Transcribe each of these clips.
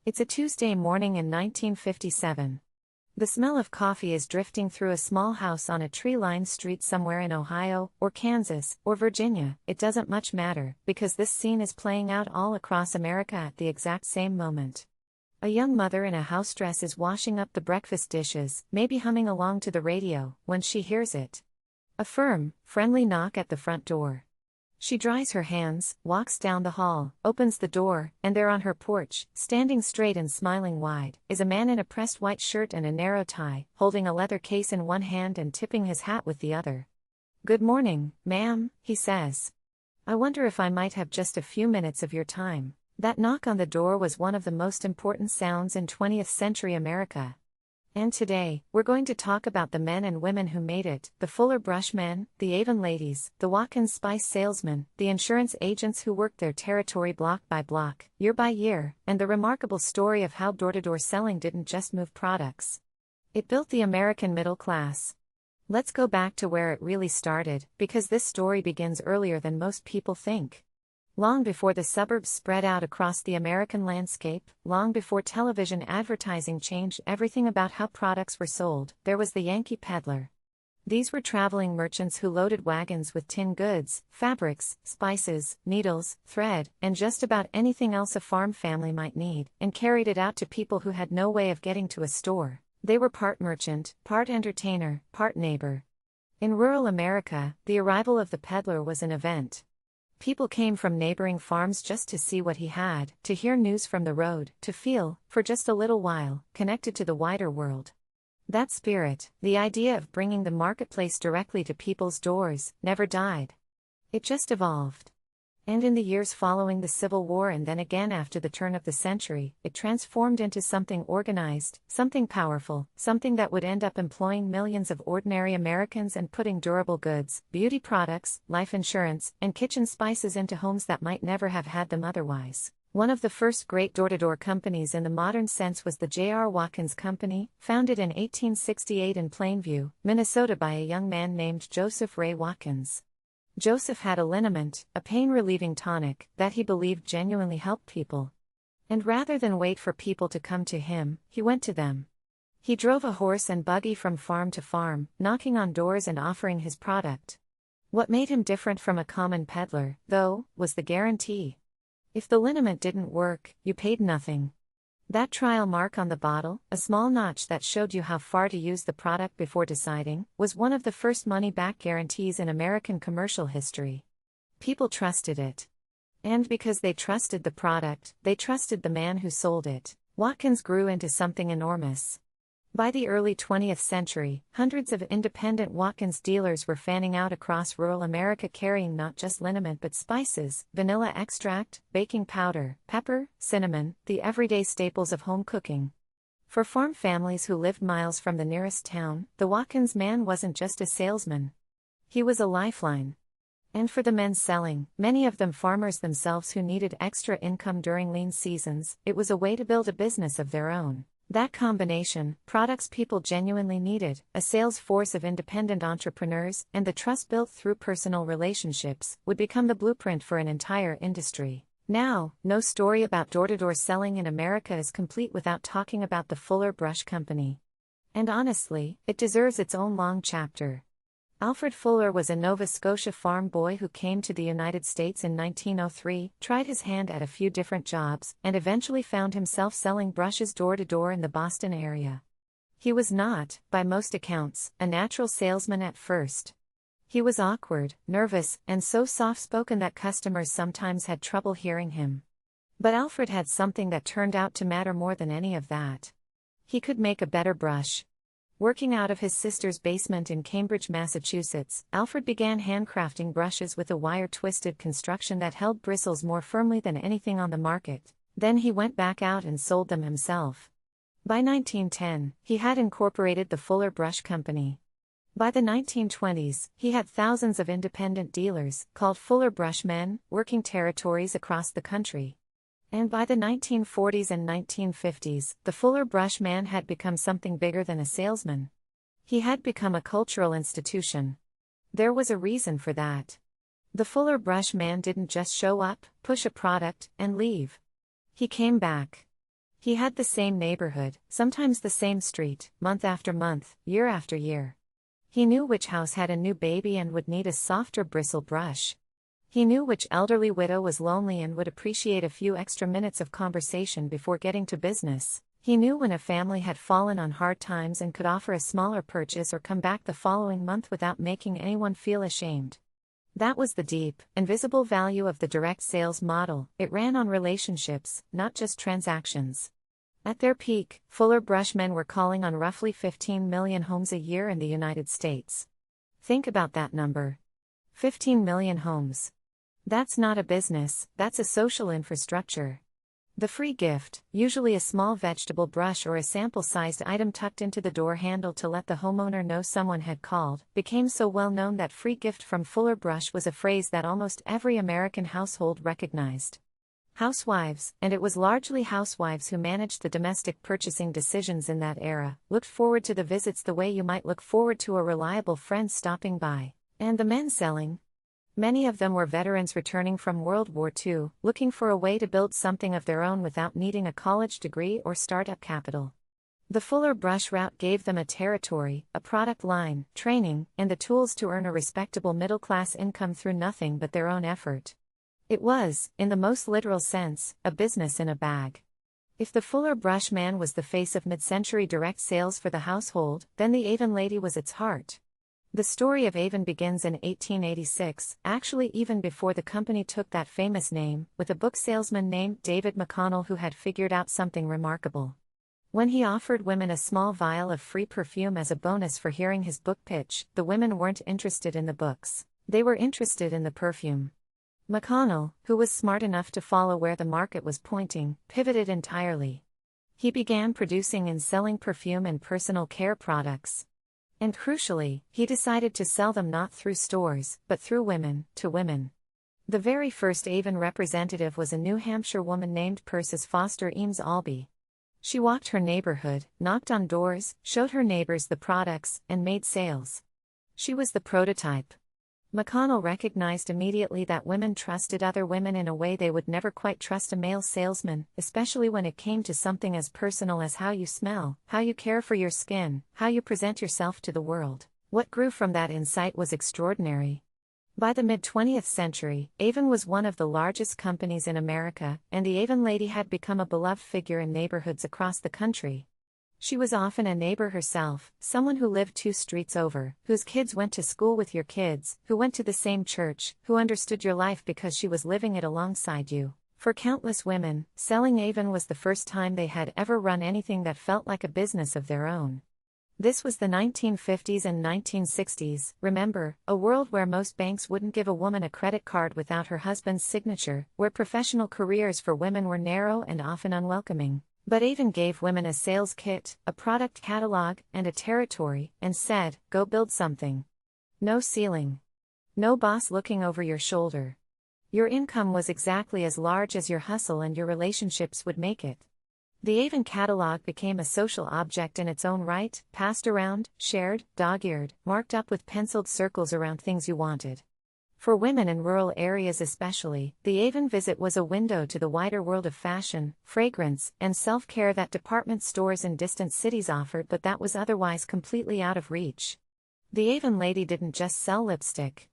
It's a Tuesday morning in 1957. The smell of coffee is drifting through a small house on a tree-lined street somewhere in Ohio, or Kansas, or Virginia. It doesn't much matter, because this scene is playing out all across America at the exact same moment. A young mother in a house dress is washing up the breakfast dishes, maybe humming along to the radio, when she hears it. A firm, friendly knock at the front door. She dries her hands, walks down the hall, opens the door, and there on her porch, standing straight and smiling wide, is a man in a pressed white shirt and a narrow tie, holding a leather case in one hand and tipping his hat with the other. "Good morning, ma'am," he says. "I wonder if I might have just a few minutes of your time." That knock on the door was one of the most important sounds in 20th century America. And today, we're going to talk about the men and women who made it, the Fuller Brush men, the Avon ladies, the Watkins spice salesmen, the insurance agents who worked their territory block by block, year by year, and the remarkable story of how door-to-door selling didn't just move products. It built the American middle class. Let's go back to where it really started, because this story begins earlier than most people think. Long before the suburbs spread out across the American landscape, long before television advertising changed everything about how products were sold, there was the Yankee peddler. These were traveling merchants who loaded wagons with tin goods, fabrics, spices, needles, thread, and just about anything else a farm family might need, and carried it out to people who had no way of getting to a store. They were part merchant, part entertainer, part neighbor. In rural America, the arrival of the peddler was an event. People came from neighboring farms just to see what he had, to hear news from the road, to feel, for just a little while, connected to the wider world. That spirit, the idea of bringing the marketplace directly to people's doors, never died. It just evolved. And in the years following the Civil War and then again after the turn of the century, it transformed into something organized, something powerful, something that would end up employing millions of ordinary Americans and putting durable goods, beauty products, life insurance, and kitchen spices into homes that might never have had them otherwise. One of the first great door-to-door companies in the modern sense was the J.R. Watkins Company, founded in 1868 in Plainview, Minnesota by a young man named Joseph Ray Watkins. Joseph had a liniment, a pain-relieving tonic, that he believed genuinely helped people. And rather than wait for people to come to him, he went to them. He drove a horse and buggy from farm to farm, knocking on doors and offering his product. What made him different from a common peddler, though, was the guarantee. If the liniment didn't work, you paid nothing. That trial mark on the bottle, a small notch that showed you how far to use the product before deciding, was one of the first money-back guarantees in American commercial history. People trusted it. And because they trusted the product, they trusted the man who sold it. Watkins grew into something enormous. By the early 20th century, hundreds of independent Watkins dealers were fanning out across rural America carrying not just liniment but spices, vanilla extract, baking powder, pepper, cinnamon, the everyday staples of home cooking. For farm families who lived miles from the nearest town, the Watkins man wasn't just a salesman. He was a lifeline. And for the men selling, many of them farmers themselves who needed extra income during lean seasons, it was a way to build a business of their own. That combination, products people genuinely needed, a sales force of independent entrepreneurs, and the trust built through personal relationships, would become the blueprint for an entire industry. Now, no story about door-to-door selling in America is complete without talking about the Fuller Brush Company. And honestly, it deserves its own long chapter. Alfred Fuller was a Nova Scotia farm boy who came to the United States in 1903, tried his hand at a few different jobs, and eventually found himself selling brushes door-to-door in the Boston area. He was not, by most accounts, a natural salesman at first. He was awkward, nervous, and so soft-spoken that customers sometimes had trouble hearing him. But Alfred had something that turned out to matter more than any of that. He could make a better brush. Working out of his sister's basement in Cambridge, Massachusetts, Alfred began handcrafting brushes with a wire-twisted construction that held bristles more firmly than anything on the market. Then he went back out and sold them himself. By 1910, he had incorporated the Fuller Brush Company. By the 1920s, he had thousands of independent dealers, called Fuller Brush men, working territories across the country. And by the 1940s and 1950s, the Fuller Brush man had become something bigger than a salesman. He had become a cultural institution. There was a reason for that. The Fuller Brush man didn't just show up, push a product, and leave. He came back. He had the same neighborhood, sometimes the same street, month after month, year after year. He knew which house had a new baby and would need a softer bristle brush. He knew which elderly widow was lonely and would appreciate a few extra minutes of conversation before getting to business. He knew when a family had fallen on hard times and could offer a smaller purchase or come back the following month without making anyone feel ashamed. That was the deep, invisible value of the direct sales model. It ran on relationships, not just transactions. At their peak, Fuller Brush men were calling on roughly 15 million homes a year in the United States. Think about that number. 15 million homes. That's not a business, that's a social infrastructure. The free gift, usually a small vegetable brush or a sample-sized item tucked into the door handle to let the homeowner know someone had called, became so well known that free gift from Fuller Brush was a phrase that almost every American household recognized. Housewives, and it was largely housewives who managed the domestic purchasing decisions in that era, looked forward to the visits the way you might look forward to a reliable friend stopping by. And the men selling? Many of them were veterans returning from World War II, looking for a way to build something of their own without needing a college degree or startup capital. The Fuller Brush route gave them a territory, a product line, training, and the tools to earn a respectable middle-class income through nothing but their own effort. It was, in the most literal sense, a business in a bag. If the Fuller Brush man was the face of mid-century direct sales for the household, then the Avon lady was its heart. The story of Avon begins in 1886, actually even before the company took that famous name, with a book salesman named David McConnell who had figured out something remarkable. When he offered women a small vial of free perfume as a bonus for hearing his book pitch, the women weren't interested in the books. They were interested in the perfume. McConnell, who was smart enough to follow where the market was pointing, pivoted entirely. He began producing and selling perfume and personal care products. And crucially, he decided to sell them not through stores, but through women, to women. The very first Avon representative was a New Hampshire woman named Persis Foster Eames Albee. She walked her neighborhood, knocked on doors, showed her neighbors the products, and made sales. She was the prototype. McConnell recognized immediately that women trusted other women in a way they would never quite trust a male salesman, especially when it came to something as personal as how you smell, how you care for your skin, how you present yourself to the world. What grew from that insight was extraordinary. By the mid-20th century, Avon was one of the largest companies in America, and the Avon lady had become a beloved figure in neighborhoods across the country. She was often a neighbor herself, someone who lived 2 streets over, whose kids went to school with your kids, who went to the same church, who understood your life because she was living it alongside you. For countless women, selling Avon was the first time they had ever run anything that felt like a business of their own. This was the 1950s and 1960s, remember, a world where most banks wouldn't give a woman a credit card without her husband's signature, where professional careers for women were narrow and often unwelcoming. But Avon gave women a sales kit, a product catalog, and a territory, and said, go build something. No ceiling. No boss looking over your shoulder. Your income was exactly as large as your hustle and your relationships would make it. The Avon catalog became a social object in its own right, passed around, shared, dog-eared, marked up with penciled circles around things you wanted. For women in rural areas especially, the Avon visit was a window to the wider world of fashion, fragrance, and self-care that department stores in distant cities offered but that was otherwise completely out of reach. The Avon lady didn't just sell lipstick.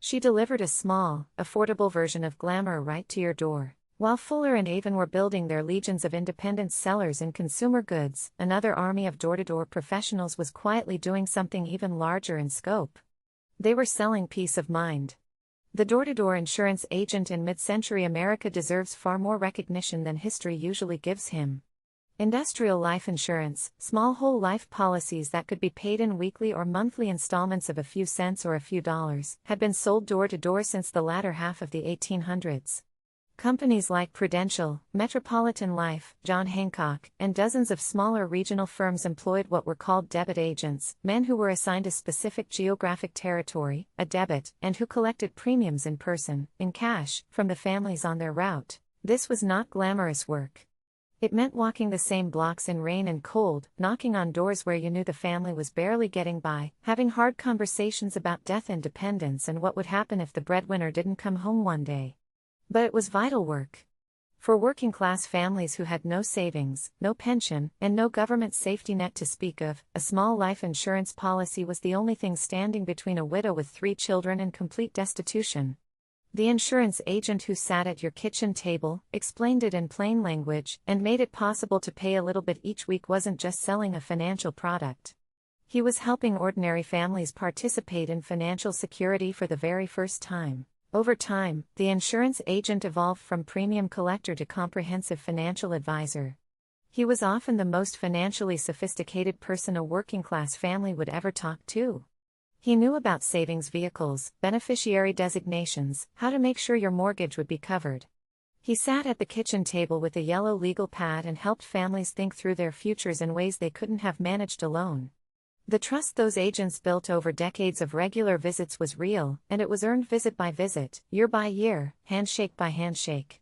She delivered a small, affordable version of glamour right to your door. While Fuller and Avon were building their legions of independent sellers in consumer goods, another army of door-to-door professionals was quietly doing something even larger in scope. They were selling peace of mind. The door-to-door insurance agent in mid-century America deserves far more recognition than history usually gives him. Industrial life insurance, small whole life policies that could be paid in weekly or monthly installments of a few cents or a few dollars, had been sold door-to-door since the latter half of the 1800s. Companies like Prudential, Metropolitan Life, John Hancock, and dozens of smaller regional firms employed what were called debit agents, men who were assigned a specific geographic territory, a debit, and who collected premiums in person, in cash, from the families on their route. This was not glamorous work. It meant walking the same blocks in rain and cold, knocking on doors where you knew the family was barely getting by, having hard conversations about death and dependence and what would happen if the breadwinner didn't come home one day. But it was vital work. For working-class families who had no savings, no pension, and no government safety net to speak of, a small life insurance policy was the only thing standing between a widow with 3 children and complete destitution. The insurance agent who sat at your kitchen table, explained it in plain language, and made it possible to pay a little bit each week wasn't just selling a financial product. He was helping ordinary families participate in financial security for the very first time. Over time, the insurance agent evolved from premium collector to comprehensive financial advisor. He was often the most financially sophisticated person a working-class family would ever talk to. He knew about savings vehicles, beneficiary designations, how to make sure your mortgage would be covered. He sat at the kitchen table with a yellow legal pad and helped families think through their futures in ways they couldn't have managed alone. The trust those agents built over decades of regular visits was real, and it was earned visit by visit, year by year, handshake by handshake.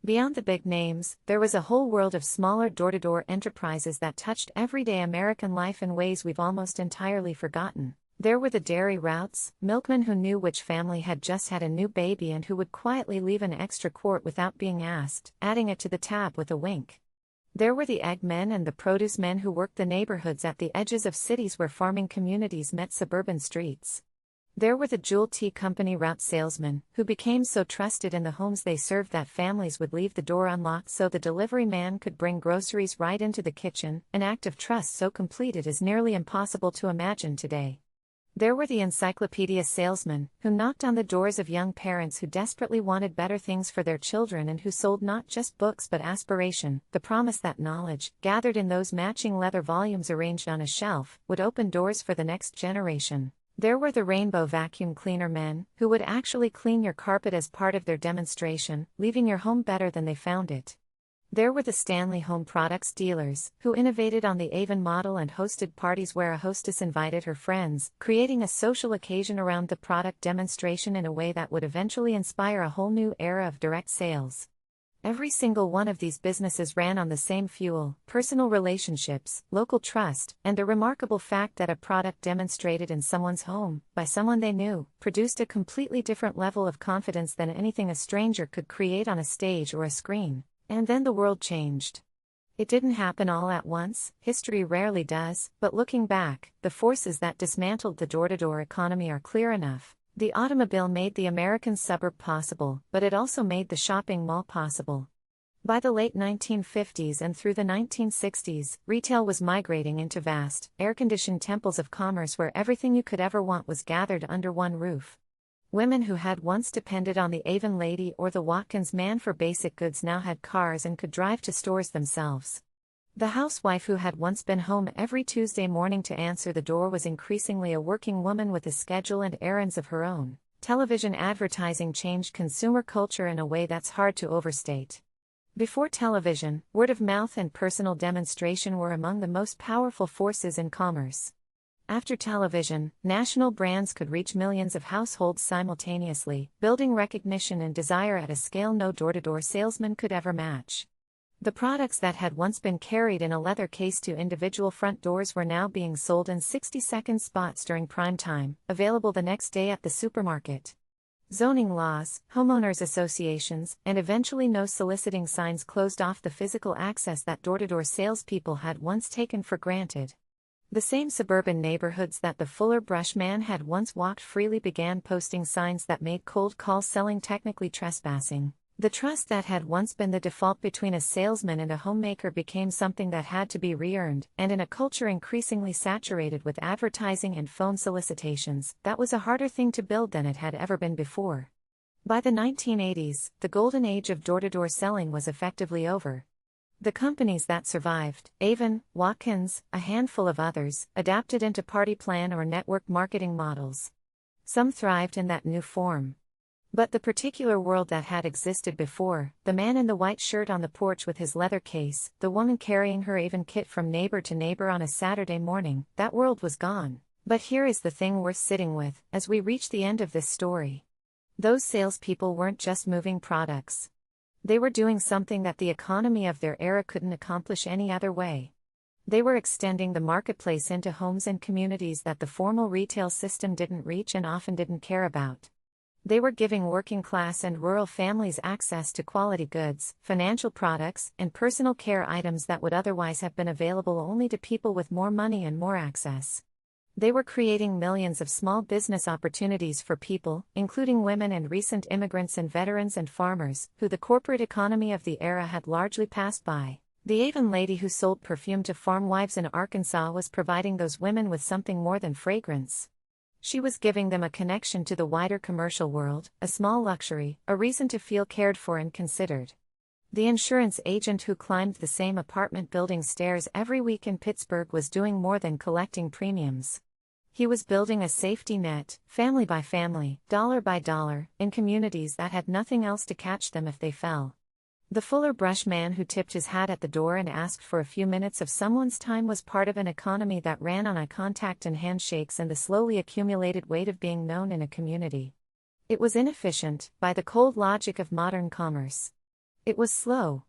Beyond the big names, there was a whole world of smaller door-to-door enterprises that touched everyday American life in ways we've almost entirely forgotten. There were the dairy routes, milkmen who knew which family had just had a new baby and who would quietly leave an extra quart without being asked, adding it to the tab with a wink. There were the egg men and the produce men who worked the neighborhoods at the edges of cities where farming communities met suburban streets. There were the Jewel Tea Company route salesmen, who became so trusted in the homes they served that families would leave the door unlocked so the delivery man could bring groceries right into the kitchen, an act of trust so complete it is nearly impossible to imagine today. There were the encyclopedia salesmen, who knocked on the doors of young parents who desperately wanted better things for their children and who sold not just books but aspiration, the promise that knowledge, gathered in those matching leather volumes arranged on a shelf, would open doors for the next generation. There were the rainbow vacuum cleaner men, who would actually clean your carpet as part of their demonstration, leaving your home better than they found it. There were the Stanley Home Products dealers, who innovated on the Avon model and hosted parties where a hostess invited her friends, creating a social occasion around the product demonstration in a way that would eventually inspire a whole new era of direct sales. Every single one of these businesses ran on the same fuel: personal relationships, local trust, and the remarkable fact that a product demonstrated in someone's home, by someone they knew, produced a completely different level of confidence than anything a stranger could create on a stage or a screen. And then the world changed. It didn't happen all at once, history rarely does, but looking back, the forces that dismantled the door-to-door economy are clear enough. The automobile made the American suburb possible, but it also made the shopping mall possible. By the late 1950s and through the 1960s, retail was migrating into vast, air-conditioned temples of commerce where everything you could ever want was gathered under one roof. Women who had once depended on the Avon lady or the Watkins man for basic goods now had cars and could drive to stores themselves. The housewife who had once been home every Tuesday morning to answer the door was increasingly a working woman with a schedule and errands of her own. Television advertising changed consumer culture in a way that's hard to overstate. Before television, word of mouth and personal demonstration were among the most powerful forces in commerce. After television, national brands could reach millions of households simultaneously, building recognition and desire at a scale no door-to-door salesman could ever match. The products that had once been carried in a leather case to individual front doors were now being sold in 60-second spots during prime time, available the next day at the supermarket. Zoning laws, homeowners associations, and eventually no soliciting signs closed off the physical access that door-to-door salespeople had once taken for granted. The same suburban neighborhoods that the Fuller Brush man had once walked freely began posting signs that made cold call selling technically trespassing. The trust that had once been the default between a salesman and a homemaker became something that had to be re-earned, and in a culture increasingly saturated with advertising and phone solicitations, that was a harder thing to build than it had ever been before. By the 1980s, the golden age of door-to-door selling was effectively over. The companies that survived, Avon, Watkins, a handful of others, adapted into party plan or network marketing models. Some thrived in that new form. But the particular world that had existed before, the man in the white shirt on the porch with his leather case, the woman carrying her Avon kit from neighbor to neighbor on a Saturday morning, that world was gone. But here is the thing worth sitting with, as we reach the end of this story. Those salespeople weren't just moving products. They were doing something that the economy of their era couldn't accomplish any other way. They were extending the marketplace into homes and communities that the formal retail system didn't reach and often didn't care about. They were giving working class and rural families access to quality goods, financial products, and personal care items that would otherwise have been available only to people with more money and more access. They were creating millions of small business opportunities for people, including women and recent immigrants and veterans and farmers, who the corporate economy of the era had largely passed by. The Avon lady who sold perfume to farm wives in Arkansas was providing those women with something more than fragrance. She was giving them a connection to the wider commercial world, a small luxury, a reason to feel cared for and considered. The insurance agent who climbed the same apartment building stairs every week in Pittsburgh was doing more than collecting premiums. He was building a safety net, family by family, dollar by dollar, in communities that had nothing else to catch them if they fell. The Fuller Brush man who tipped his hat at the door and asked for a few minutes of someone's time was part of an economy that ran on eye contact and handshakes and the slowly accumulated weight of being known in a community. It was inefficient, by the cold logic of modern commerce. It was slow.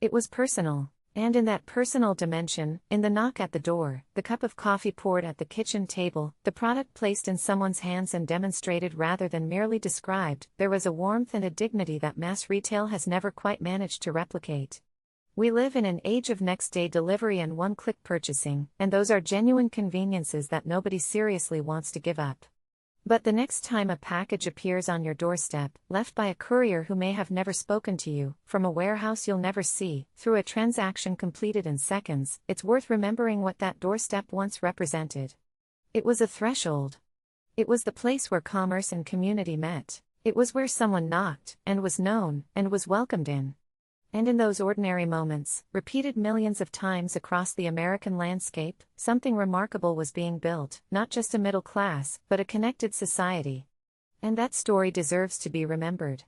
It was personal. And in that personal dimension, in the knock at the door, the cup of coffee poured at the kitchen table, the product placed in someone's hands and demonstrated rather than merely described, there was a warmth and a dignity that mass retail has never quite managed to replicate. We live in an age of next-day delivery and one-click purchasing, and those are genuine conveniences that nobody seriously wants to give up. But the next time a package appears on your doorstep, left by a courier who may have never spoken to you, from a warehouse you'll never see, through a transaction completed in seconds, it's worth remembering what that doorstep once represented. It was a threshold. It was the place where commerce and community met. It was where someone knocked, and was known, and was welcomed in. And in those ordinary moments, repeated millions of times across the American landscape, something remarkable was being built, not just a middle class, but a connected society. And that story deserves to be remembered.